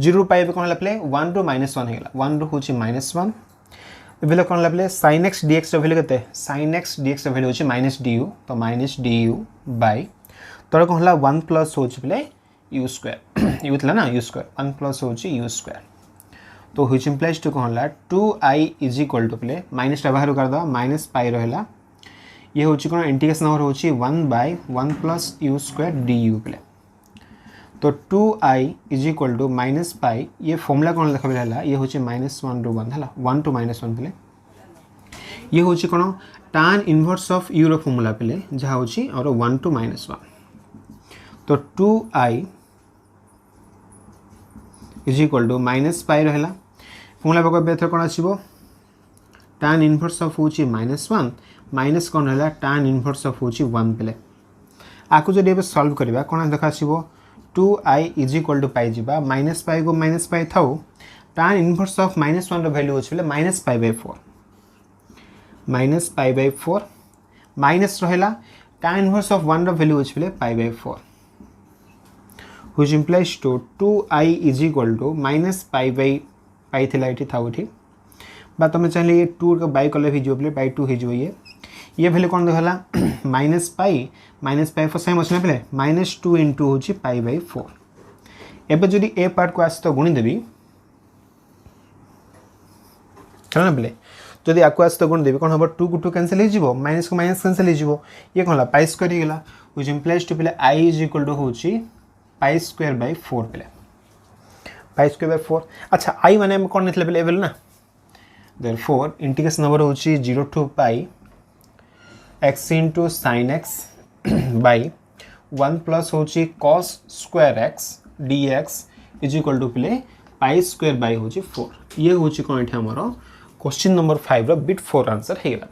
0 पाई पे कौन प्ले 1 टू -1 हेगला 1 टू होची -1 एबेले कौन प्ले sin x dx रो वैल्यू केते sin x dx रो वैल्यू होची -du तो -du बाय तोर कौन हला 1 प्लस होची प्ले u स्क्वायर u थला ना u स्क्वायर 1 प्लस होची u स्क्वायर तो व्हिच इंप्लाइज टू कौन हला 2i इज इक्वल टू प्ले माइनस टा बाहर कर दो माइनस पाई रहला ये होची कोन इंटीग्रेशन नंबर होची 1/1 प्लस u स्क्वायर du प्ले तो 2i is equal to minus pi ये फॉर्मूला कौन देखा है ये होची -1 टू 1 है 1 टू -1 पे ये होची कौन tan इनवर्स ऑफ u रो फॉर्मूला पे जहाँ होची और 1 टू -1 तो 2i is equal to minus pi रहला फॉर्मूला पको बेथर कौन आसीबो tan इनवर्स ऑफ होची -1 माइनस कौन रहला tan इनवर्स ऑफ होची 1 पे आकु जदि एबे सॉल्व करबा कौन देखा आसीबो 2i is equal to pi जीवा माइनस पाई को माइनस पाई थाउ tan इनवर्स ऑफ -1 रो वैल्यू होछ -pi/4 -pi/4 माइनस रहला tan इनवर्स ऑफ 1 रो वैल्यू होछ pi/4 which implies to 2i is equal to -pi/pi थिला इठी थाउ इठी बा तमे चाहले ये 2 को बाय कले भी जो /2 हे जो ये वैल्यू कौन देखला -pi/4 सेम अछि पे -2 इंटू होची pi/4 एबे जदि ए पार्ट को आस तो गुणी देबी चलना बेले जदि आको आस तो गुणी देबी कोन हबो 2 को 2 कैंसिल हे जिवो माइनस को माइनस कैंसिल हे जिवो ये कोन ला पाई स्क्वायर हे गेला व्हिच इंप्लाइज टू पे i इज इक्वल टू होची pi²/4 पे pi²/4 अच्छा i माने हम कोन नेथले बेले एबेल ना देयरफॉर इंटीग्रेशन नंबर होची 0 to pi x into sin x by 1 plus होची cos square x dx is equal to प्ले pi²/4 ये होची कोन एठी हमरो क्वेश्चन नंबर 5 रो बिट 4 आंसर हे गेला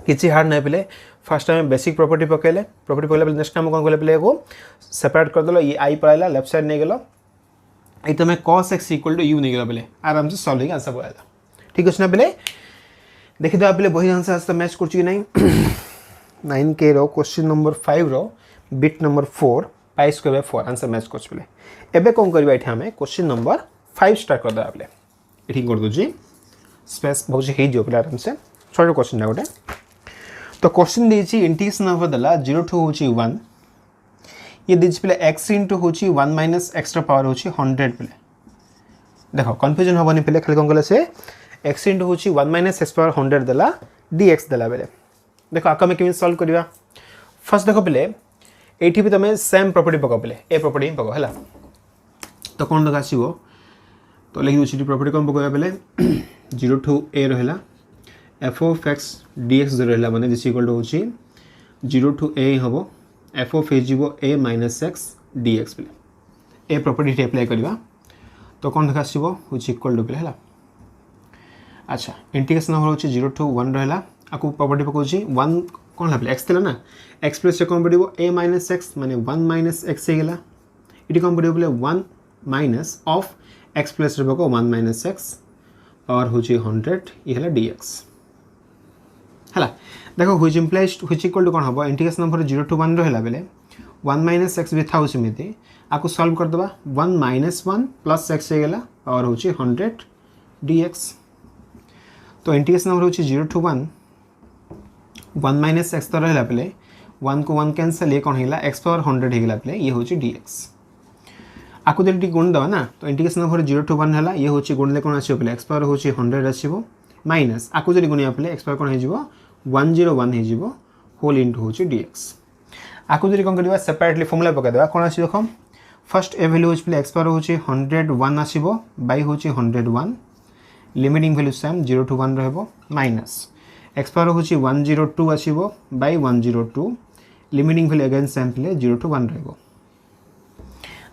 किछि हार्ड नै पेले फर्स्ट टाइम बेसिक प्रॉपर्टी पकेले नेक्स्ट टाइम कोन कोले प्ले को सेपरेट कर देलो ये i पराइला लेफ्ट साइड नै गेलो ए तमे cos x equal to u नै गेलो प्ले आराम से सॉल्व आंसर बोला ठीक अछि ना प्ले देखि दो आपले बही आंसर आज तो मैच करछि कि नहीं 9K रो क्वेश्चन नंबर 5 रो bit number 4 pi²/4 answer match करछि प्ले एबे कोन करबा एठी हमें क्वेश्चन नंबर 5 स्टार्ट कर दो आपले एठी कर दो जी स्पेस बहुत हो पे आराम से छोटे क्वेश्चन गोटे तो क्वेश्चन देती इंटीग्रेशन नंबर देला 0 टू हूँ 1 ये दीजिए पे एक्स इंटू हूँ 1 माइनस एक्सट्रा पावर हूँ 100 पे देख कन्फ्यूजन हेनी पे खाली कौन कले से एक्स इंटू हूँ 1 माइनस एक्स पावर 100 देला dx देला बेले देख आक आम केमी सल्व करवा फर्स्ट देख पे ये भी तुम सेम प्रॉपर्टी पक पे ए प्रॉपर्टी ही पक है तो कौन देख आसो तो लिखी दूसरी प्रॉपर्टी कौन पकड़ा पे 0 टू a रहा एफ ऑफ एक्स dx जो रहा माने दिस इक्वल टू हूँ 0 टू a हम F of A minus x dx पे ए प्रॉपर्टी अप्लाई करवा तो कौन देखा आसो हूँ इक्वल टू पे है अच्छा इंटीग्रेशन नंबर हूँ 0 टू 1 रहा आपको प्रॉपर्टी पकाऊँ 1 कौन है एक्स थी ना एक्स प्लस कौन पड़ो ए माइनस एक्स माने 1 माइनस एक्स होगा ये कौन पड़ो बोले 1 माइनस ऑफ एक्स प्लस पक 1 माइनस एक्स पावर हूँ 100 ये है dx है देख हुई इम्प्लाइज हुई इक्वल टू कौन हम इंटीग्रेशन नंबर 0 टू 1 रहा बेले 1 माइनस एक्स भी था सेमती आपको सॉल्व करदे 1 माइनस 1 प्लस एक्स होगा पावर हूँ 100 dx तो इंटीग्रेशन नंबर हूँ 0 टू 1 1 माइनस एक्स तो रहा पे 1 को 1 कैंसल ये कौन है एक्स पावर 100 होगा पे ये हूँ dx आपको जब गुण देवा ना तो इंटीग्रेशन नंबर 0 टू 1 है ये हूँ गुणले कौन आसो पे एक्स पावर हूँ 100 आसो माइनस आपको जब गुणिया पे एक्स पावर कौन हो 101 हो होल इंटू हूँ dx आपको जब कौन करवा सेपरेटली फॉर्मूला पकईदेवा कौन आस देख फर्स्ट ए वैल्यू पे एक्स पावर हूँ 101 आसो बै हूँ 101 लिमिटिंग वैल्यू सेम 0 टू 1 रहा माइनस एक्स पावर हूँ 102 आसो बै 102 लिमिटिंग वैल्यू अगेन सेम पे 0 टू 1 रहा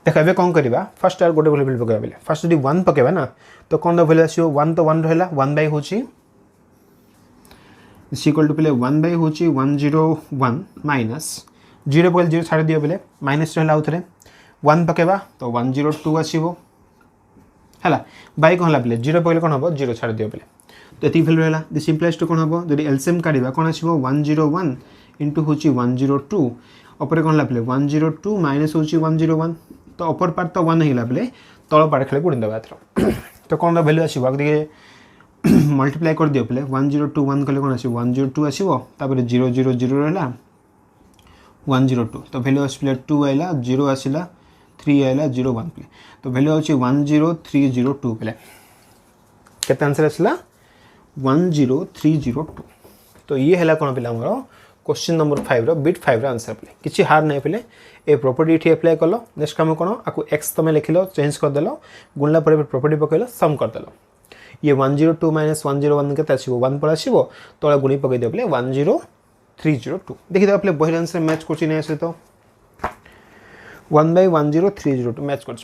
देख ए कौन करवा फर्स्ट आर गोटे वैल्यू पकड़ा बोले फर्स्ट जो 1 पकेबा ना तो कौन वैल्यू आसो 1 तो 1 रहा 1 बै हूँ इक्वल टू पे 1 बै हूँ 101 माइनस 0 पकड़ 0 छाड़ दियो बोले माइनस रहा आउ थे 1 पकेबा तो 102 आसो है बै कौन है पे 0 पकड़े कौन हम 0 छाड़ दियो बोले तो ये वैल्यू रहा दिस इम्प्लाइज टू कौन हम जब एलसीएम काढ़ा कौन आसो 101 इंटू हूँ 102 अपर कौन है पे 102 माइनस हूँ 101 तो अपर पार्ट तो 1 होगा पे तल पार्ट खाली गुणी देवा तो कौन वैल्यू आसो मल्टीप्लाई कर दियो पे 1021 कले कौन आसो 102 आसो 000 रहा 102 तो वैल्यू आसपे 2 आइला 0 आसला 3 आइला 0 1 पे तो वैल्यू हूँ 10302 पे केते आंसर आसला 10302 तो ये है कौन पे क्वेश्चन नंबर 5 रो बिट 5 आंसर पे किसी हार नहीं पे ए प्रॉपर्टी ये अप्लाई कल नेक्स्ट कम कौन आपको एक्स तुम लिखल चेंज करदेल गुणला प्रॉपर्टी पकड़ सम करदेल ये 102 माइनस 101 के आसो 1 पर आसो तले गुणी पकई दे पे 10302 देखिए पे बही आंसर मैच कर सहित 1 बै 10302 मैच कर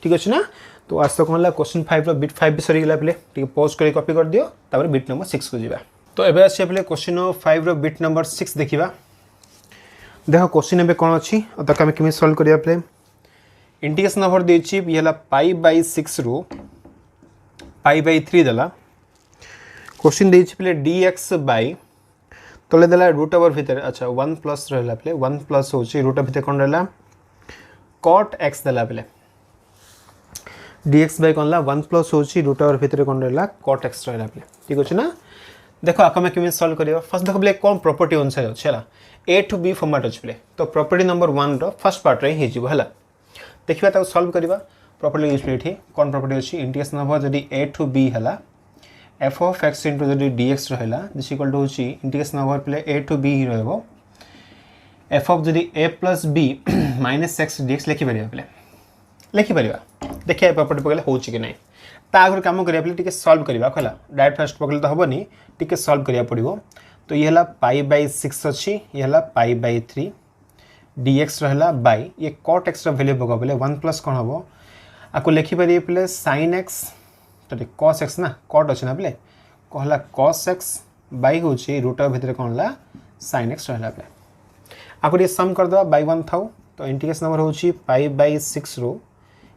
ठीक अच्छे ना तो आज तो कौन है क्वेश्चन 5 रो बिट 5 भी सरीगला पे पॉज कर कॉपी कर दियो तापर बिट नंबर 6 को जावा तो एबे आसी पे क्वेश्चन नंबर 5 रो बिट नंबर 6 देखिबा देखो क्वेश्चन एबे कोन अछि तक हम केमे सॉल्व करिया पे इंटीग्रेशन नंबर देछि ये हला pi by 6 row pi by 3 दला क्वेश्चन देछि पे dx बाय तले दला रूट ओवर भीतर अच्छा 1 प्लस रहला पे 1 प्लस होछि रूट भीतर कोन रहला cot x दला पे dx बाय कोन ला 1 प्लस होछि रूट ओवर भीतर कोन रहला cot x रहला पे ठीक अछि ना देखो आक में केमी सॉल्व करियो फर्स्ट देखो बोले कौन प्रॉपर्टी अनुसार अछि हला a टू b फॉर्मेट अछि बोले तो property number 1 row first part रे हे जिवो हला देखिबा ता सॉल्व करिबा प्रॉपर्टी यूज एठी कौन प्रॉपर्टी अछि इंटीग्रेशन नंबर जदी a टू b हला f ऑफ x इनटू जदी dx रहला दिस इक्वल टू अछि इंटीग्रेशन नंबर पे a टू b ही रहबो f ऑफ जदी a plus b minus x dx लिखि परिबा पे लिखि परिबा देखिए प्रॉपर्टी पकले होछि कि नै ता आगर काम करिया पे टिके सॉल्व करिबा खला डायरेक्ट फर्स्ट पकले तो हबनी टिके सॉल्व करिया पड़िबो तो ये हला पाई बाय 6 अछि ये हला पाई बाय 3 dx रहला बाय ये cot x रा वैल्यू पका बोले 1 प्लस कोन हबो आको लिखि परिए पे sin x तो cos x ना cot अछि ना बोले कहला cos x बाय होछि रूट ओवर भीतर कोनला sin x रहला पे आको ये सम कर दवा बाय 1 थाउ तो इंटीग्रेशन नंबर होछि पाई बाय 6 रो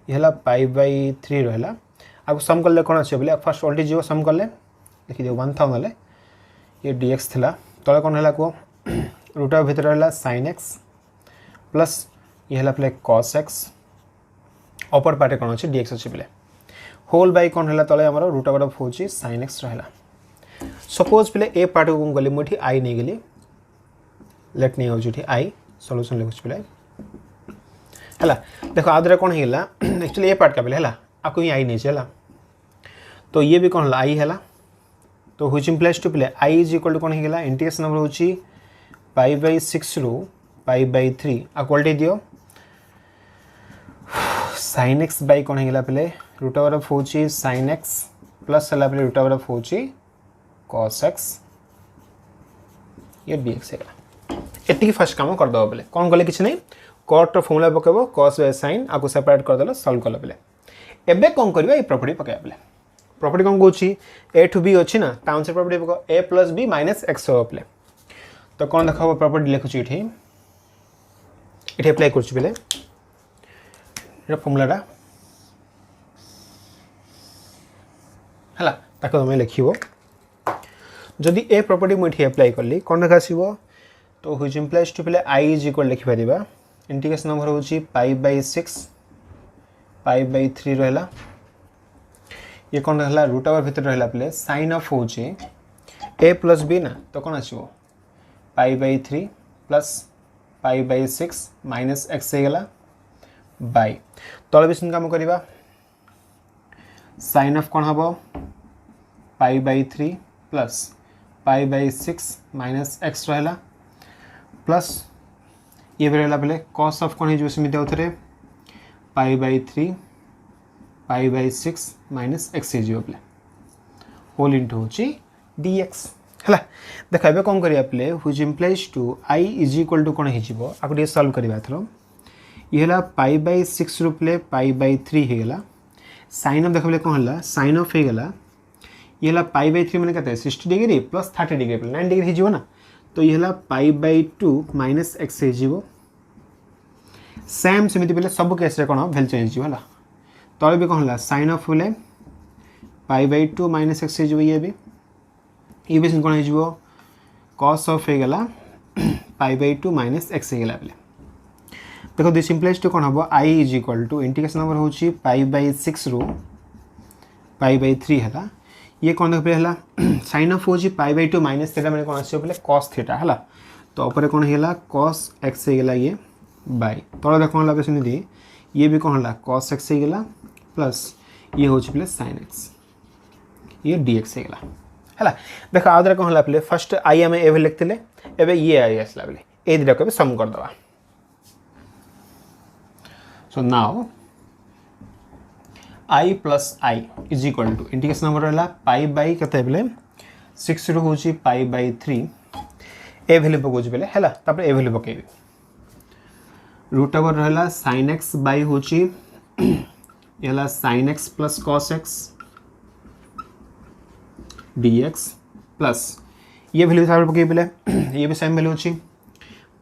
ये हला पाई बाय 3 रहला आपको सम करले कौन अच्छे बोले फर्स्ट ऑलरेडी जो सम करले देखिए 1000 वाले ये dx थिला तले कौन है को रूट ओवर भीतर रहला sin x प्लस ये हला play cos x upper part कौन अच्छे dx अच्छे बोले होल बाय कौन है तले हमर रूट ओवर होची sin x रहला सपोज पे ए पार्ट को कौन कली मुझे आई नहीं गली लेट नहीं हो आई सॉल्यूशन लिखुछ पे है देख आदर कौन है एक्चुअली ए पार्ट का पे है आपको ये आई नहीं है तो ये भी कौन है आई है तो व्हिच इंप्लाइज टू प्ले आई इज इक्वल टू कौन है इंटीग्रेशन नंबर होची पाई बाई 6 रु पाई बाई 3 आ क्वालिटी दियो sin x बाई कौन है पे रूट ओवर ऑफ होची sin x प्लस है पे रूट ओवर ऑफ होची cos x ये dx है एति फर्स्ट काम कर दो पे कौन गले किछ नहीं cot रो फॉर्मूला पकेबो cos बाय sin आको सेपरेट कर देलो सॉल्व कर पे एबे कौन करबा ए प्रॉपर्टी पकेबा पे प्रॉपर्टी कौन कहूँ ए टू बी अच्छी ना टाउन से प्रॉपर्टी पक ए प्लस बी माइनस एक्स हो पे तो कौन देखा प्रॉपर्टी लिखुची ये अप्लाई कर फर्मूलाटा है तुम लिख जदि ए प्रॉपर्टी मुझे अप्लाई कली कौन देखा आसो तो व्हिच इंप्लाइज टू पे आई इज इक्वल लिखिपर इंटीग्रेशन नंबर हूँ पाई बाई 6 पाई बाई 3 रहा ये कौन रहा रूट ओवर भितर रहा पे साइन ऑफ हो ए प्लस बी ना तो कौन आसो पाई बाई 3 प्लस पाई बाई 6 माइनस एक्स हो गला बाई तल भी काम करवा साइन ऑफ कौन हम पाई बाई 3 प्लस पाई बाई 6 माइनस एक्स रहा प्लस ये भी रहा पे कॉस ऑफ कौन होमती आउे pi by 3 pi by 6 minus x पे होल इंटू हूँ dx है देख ए कौन करा पे which implies to I is equal to कौन हो सॉल्व करवा थर ये है पाई बाई 6 रू पे पाई बाई 3 होगला साइन ऑफ देख पे कौन है साइन ऑफ होगला ये है पाई बाई 3 मैंने कहते 60 डिग्री प्लस 30 डिग्री पे 9 डिग्री हो ना तो ये है पाई बाई 2 माइनस एक्स हो सेम सेमती पे सब केस कौन भैल्यू चेंज हो तले भी कौन है साइन ऑफ बोले पाई बाई 2 माइनस एक्स हो ये भी कौन हो कॉस ऑफ होगला पाई बाई 2 माइनस एक्स होगला पे देखो दिस इंप्लाइज टू कौन हम I is equal to integration number हूँ पाई बाई 6 रु पाई बाई 3 है ये कौन देख पे साइन ऑफ हूँ पाई बाई 2 माइनस थीटा मैंने कौन आस कॉस थीटा है तो ऊपर कौन है कॉस एक्स होगला ये बाई तले देख कौन है सेमती ये भी कौन है कॉस एक्स होगला प्लस ये हूँ पे साइन एक्स ये dx होगला है देख आदर कौन है पे फर्स्ट आई आम ए लिखते एवं ये आई आसला बेले ए दुटा को सम करदे so now I plus I is equal to integration number रहा पाई बाई के बेले 6 रु हूँ पाई बाई 3 ए भैल्यू पकाउछ बेले है ए भैल्यू पकेबी रूट ओवर रहा साइन एक्स बाई हूँ ये sine x plus cos x dx plus ये भैल्यू हिसाब पकई पे ये भी सेम भैल्यू अच्छी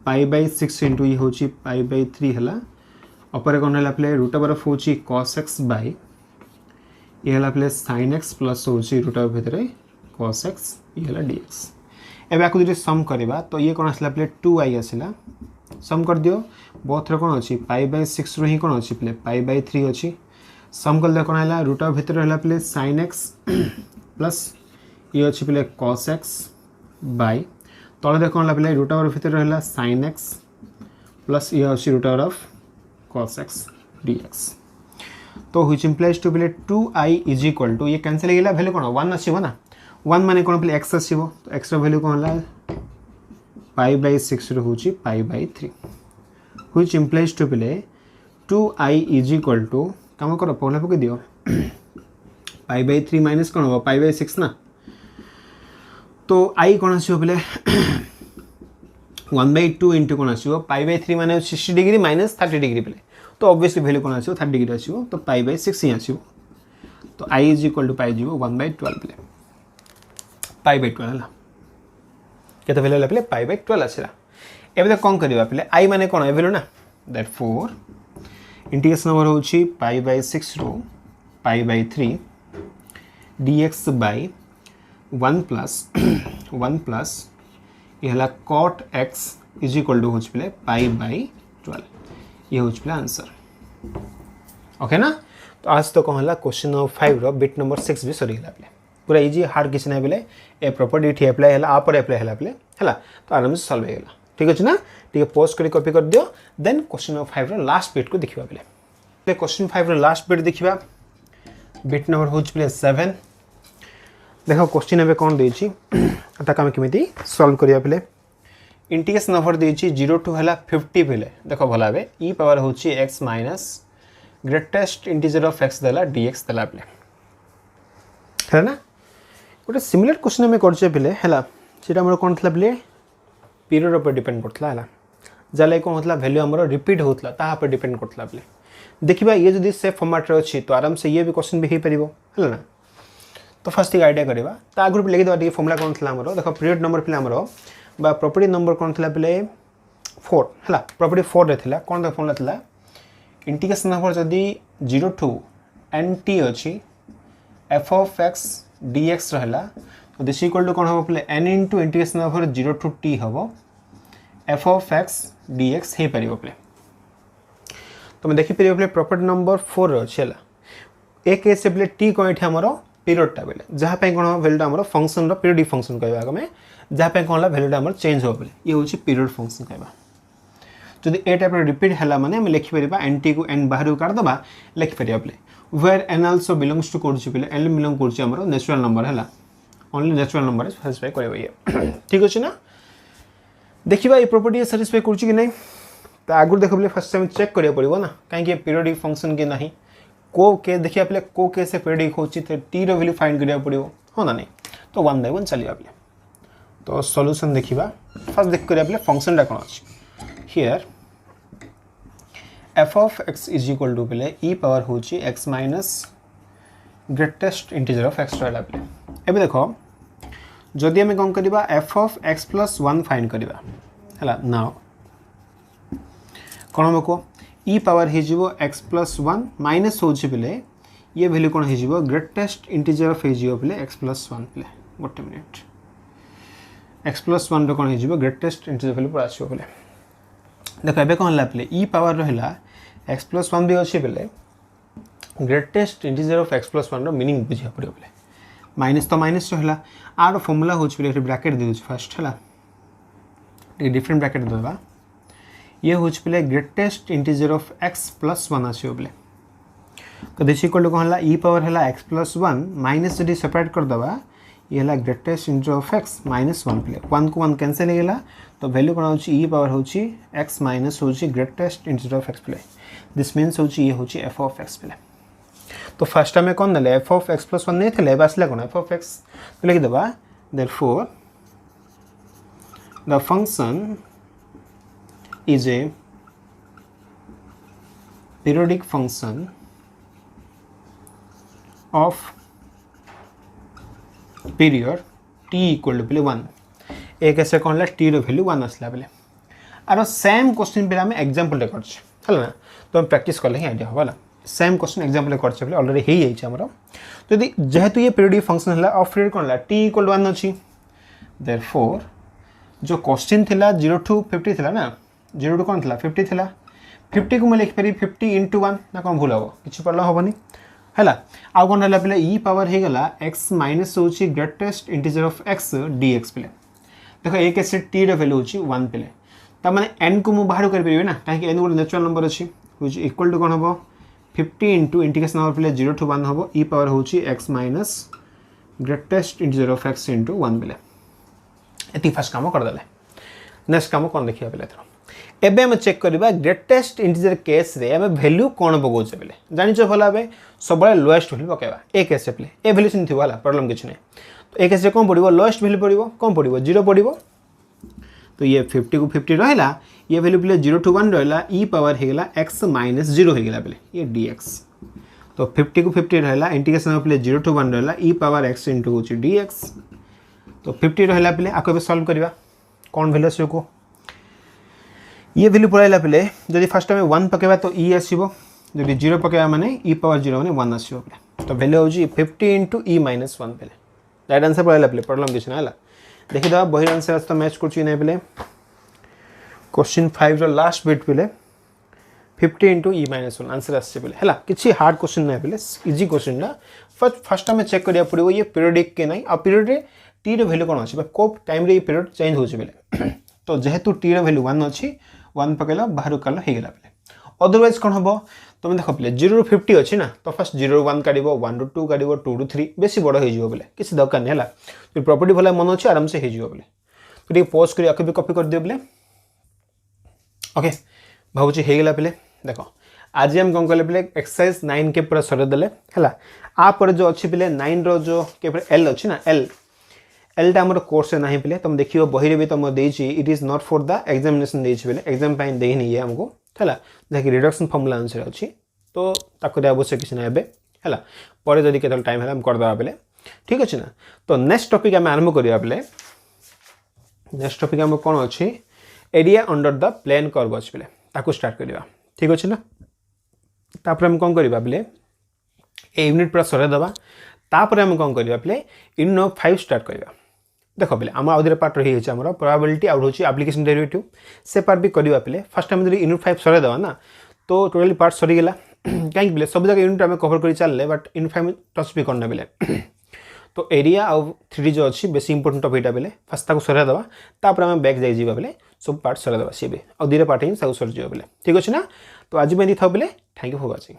पाई बाई 6 इंटू ये हूँ पाई बाई 3 है अपर कौन है पे रूट ओवर ऑफ हूँ कॉस एक्स बाई ये है पे साइन एक्स प्लस हूँ रूट ओवर भितर कॉस एक्स ये है dx एवं आपको जो सम करवा तो ये कौन आसला पे 2i आसला सम कर दियो बहुत कौन अच्छी पाई बाई 6 रु ही कौन अच्छी पे पाई बाई 3 अच्छी सम कर कौन है रूट ओवर भितर रहा पे साइन एक्स प्लस ये अच्छी पे कॉस एक्स बाई तले देख कौन पे रूट ओवर भितर रहा साइन एक्स प्लस ये अच्छी root over of cos x dx तो व्हिच इंप्लाइज टू पे 2i इज इक्वल टू ये कैंसिल होगा भैल्यू कौन 1 आसो ना 1 माने कौन पे एक्स आसो तो एक्स भैल्यू कौन है पाई बाई 6 रु हूँ pi by 3 which implies to पे 2i is equal to come कर फॉर्मूला पकई दियो पाई बाई 3 माइनस कौन हम पाई बाई 6 ना तो आई कौन आसो पे 1/2 इंटू कौन आसो पाई बाई 3 माने 60 डिग्री माइनस 30 डिग्री पे तो ऑब्वियसली भैल्यू कौन आसो 30 डिग्री आसो तो पाई बाई 6 ही आसो तो आई इज इक्वल टू पाई जीव 1/12 पे पाई बाई 12 केते भैल्यू पे पाई बाई 12 आसला एबे कौन करवा पे आई माने कौन ए भैल्यू ना दैट फोर इंटीग्रेशन नंबर हूँ पाई बाई 6 रु pi by 3 dx by 1 plus ये है cot x is equal to हूँ पे पाई बाई 12 ये हूँ पे आंसर ओके ना तो आज तो कौन है क्वेश्चन नंबर 5 रो बिट नंबर 6 भी सरीगला पे पूरा इजी हार्ड किसी ना बेले ए प्रॉपर्टी ये अप्लाई है आप अप्लाई है बेले है तो आराम से सॉल्व होगा ठीक अच्छे ना टे पोस्ट कर कॉपी कर दियो देन क्वेश्चन नंबर 5 रो लास्ट बिट को देखिबा बेले क्वेश्चन 5 रो लास्ट बिट देखिबा बिट नंबर हो 7 देखो क्वेश्चन एबे कोन देछि ताका हम केमिति सॉल्व करिया बेले इंटीग्रेशन नंबर देछि 0 टू हला 50 बेले देखो भला बे e पावर होछि x minus greatest integer of x देला dx देला बेले है ना गोटे सिमिलर क्वेश्चन में करछे बेले हला सेटा हमर कोन थला बेले पीरियड ऊपर डिपेंड करथला हला जाले कोन होतला वैल्यू हमर रिपीट होतला ता पर डिपेंड करथला बेले देखिबा ये जदी सेफ फॉर्मेट रे अछि तो आराम से ये भी क्वेश्चन भी हे परिबो हला ना तो फर्स्ट एक आइडिया करबा ता ग्रुप लिखि दवा टी फार्मूला कोन थला हमर देखो पीरियड नंबर पिला हमर बा प्रॉपर्टी नंबर कोन थला बेले 4 हला प्रॉपर्टी 4 रे थला कोन द फार्मूला थला इंटीग्रेशन नंबर जदी 0 टू nt अछि f of x dx रहला तो दिस इक्वल टू कोन हो पले n into integration number 0 to t हबो f of x dx हे परिबो पले तो मैं देखि परिबो पले प्रॉपर्टी नंबर 4 रो छला एक केस पले t को एठी हमरो पीरियड टा बेले जहा पे कोन वैल्यू हमरो फंक्शन रो पीरियडिक फंक्शन कहबा हमें जहा पे कोन ला वैल्यू हमर चेंज हो पले ये होची पीरियड फंक्शन कहबा जदि ए टाइप रिपीट हला माने हम लिखि परिबा nt को n बाहर काट दबा लिखि परिबा पले where n also belongs to कोड पले n बिलोंग करछि हमरो नेचुरल नंबर हला only natural number is satisfy करबा ये ठीक अछि ना देखिबा ये प्रॉपर्टी सैटिस्फाई करछि कि नै त आगु देखो पले फर्स्ट टाइम चेक करिया पड़िबो ना काहे कि पीरियडिक फंक्शन के नाही को के देखिया पले को के से पीरियडिक होछि त t रो वैल्यू फाइंड करिया पड़िबो हो ना नै तो 1 बाय 1 चलिया पले तो सॉल्यूशन देखिबा फर्स्ट देख करिया पले फंक्शन डा कोन अछि here f of x is equal to पले e पावर होछि x minus greatest integer of x रहला पले एबे देखो जदि हम कोन करबा f of x plus 1 find करबा हला नाउ कोन हमको e पावर हे जिवो x plus 1 माइनस होछि पले ये वैल्यू कोन हे जिवो ग्रेटेस्ट इंटीजर ऑफ हे जिवो पले x plus 1 पले गोटे मिनिट x plus 1 रो कोन हे जिवो ग्रेटेस्ट इंटीजर वैल्यू पर आछो पले देखो एबे कोन हला पले e पावर रहला x plus 1 भी अछि पले greatest integer of x plus 1 रो मीनिंग बुझिया पड़ियो पले माइनस तो माइनस रहला आर फार्मूला होछि पले ब्रैकेट दे दोछि फर्स्ट हला डिफरेंट ब्रैकेट देबा ये होछि पले greatest integer of x plus 1 आछियो पले तो दिस इक्वल टू कोन हला e पावर हला x plus 1 माइनस जदि सेपरेट कर दबा ये हला greatest integer of x minus 1 पले 1 को 1 कैंसिल हो गेला तो वैल्यू कोन होछि e पावर होछि x minus होछि ग्रेटेस्ट इंटीजर ऑफ x पले दिस मीन्स होछि ये होछि f of x पले तो फर्स्ट टाइम में कोन दले f of x plus 1 नै थले बासला कोन f of x तो लिख देबा therefore the function is a periodic function of period t equal to पले 1 एक ऐसे कोन ला t रो वैल्यू 1 आसला पले आरो सेम क्वेश्चन पे हम एग्जांपल ले करछ हला ना तो हम प्रैक्टिस करले ही आईडिया होला सेम क्वेश्चन एग्जांपल ले करछ पले ऑलरेडी हे जाई छ हमरो तो यदि जेहेतु ये पीरियडिक फंक्शन हला ऑफ पीरियड कोन ला t इक्वल 1 अछि देयरफॉर जो क्वेश्चन थिला 0 टू 50 थिला ना 0 टू कोन थिला 50 थिला 50 को मैं लिख परी 50 into 1 ना कोन भूल हो किछ पड़ला होबनी हला आ कोन हला पले e पावर हे गला x माइनस होची greatest integer of x dx पले देखो एक ऐसे t रो वैल्यू होची 1 पले त माने n को मु बाहर कर परिबे ना काहे कि n ଗୋଟେ नेचुरल नंबर अछि which equal to कोन हबो 50 into इंटीग्रेशन नंबर पले 0 to 1 हबो e पावर होची x minus greatest integer of x into 1 पले एति फर्स्ट काम कर दले नेक्स्ट काम कोन देखिया पले तो एबे हम चेक करबा ग्रेटेस्ट इंटीजर केस रे हम वैल्यू कोन पगोचे पले जानि छ भला बे सबले लोएस्ट वैल्यू पकेबा ए केस पले ए वैल्यू सिन थिवाला प्रॉब्लम किछ नै तो ए केस रे कोन पडिबो लोएस्ट वैल्यू पडिबो कोन पडिबो 0 पडिबो तो ये 50 को 50 रहला ये वैल्यू पले 0 to 1 रहला e पावर हे गेला x minus 0 हे गेला पले ये dx तो 50 को 50 रहला इंटीग्रेशन पले 0 to 1 रहला e पावर x into होची dx तो 50 रहला पले आको बे सॉल्व करबा कोन वैल्यू से को ये वैल्यू पळाइला पले जदि फर्स्ट टाइम 1 पकेबा तो e आसीबो जदि 0 पकेबा माने e पावर 0 माने 1 आसीबो पले तो वैल्यू होची 50 into e minus 1 पले राइट आंसर पळाइला पले प्रॉब्लम किछ ना हला देखि दा बहिर आंसर तो मैच करछि नै पले क्वेश्चन 5 रो लास्ट बिट पले 50 into e minus 1 आंसर आसी पले हला किछि हार्ड क्वेश्चन नै पले इजी क्वेश्चन ना फर्स्ट आम चेक करा पड़ो ये पीरियडिक के ना पीरियड रे टी रो वैल्यू कौन अच्छे को टाइम रे पीरियड चेंज हो बेले तो जेहेतु टी रो वैल्यू 1 अच्छी 1 पकड़ बाहर काल हो गला बेले अदरवाइज कौन हम तुम देख पे 0 ରୁ 50 अच्छी ना तो फर्स्ट 0 ରୁ 1 काढ़ 1 ରୁ 2 काढ़ 2 ରୁ 3 बेसी बड़ हो बेले किसी दरकार नहीं है तो प्रॉपर्टी भला मन अच्छे आराम से हो बेले तो ये पॉज कर कॉपी कर दियो बेले ओके भावुची हो गला बेले देख आज हम कौन कले बेले एक्सरसाइज 9 के पूरा सरदेले है आप जो अच्छी पे 9 रो जो के एल अच्छी ना एल एलटा आम कोर्स ना पे तुम देखिए बही भी तुम देती it is not for the examination बेले एग्जाम देनी ये आमको है जहाँकि रिडक्शन फॉर्मूला आंसर अच्छी तो ताको आवश्यक किसी ना है पर जब के टाइम है करदे बेले ठीक अच्छे ना तो नेक्स्ट टॉपिक आम आरंभ करा बेले नेक्स्ट टॉपिक आम कौन अच्छी area under the plane curve अच्छे बेले ताको स्टार्ट करवा ठीक अच्छे ना तापर हम कौन करवा बेले ए यूनिट पूरा सरदेवा तापर हम कौन करवा बेले यूनिट नंबर 5 स्टार्ट करवा देख पे आम आउे पार्ट रही है आम प्रोबेबिलिटी आउट हूँ एप्लिकेशन डेरिवेटिव से पार्ट भी करवा पे फर्स्ट आम यूनिट 5 सरदेवा ना तो टोटाली पार्ट सरीगला कहीं पे सब जगह यूनिट आम कवर कर चलले बट यूनिट 5 टच भी करना बेले तो एरिया आउ 3D जो अच्छी बेस इंपोर्टेंट टॉपिक बेले फास्ट ताको सरदेवा तापर आम बैक जाइए बेले सब पार्ट सरदेवा सी भी और 2 पार्ट ही सब सरीज बेले ठीक अच्छे ना तो आज भी था बेले थैंक यू फॉर वाचिंग।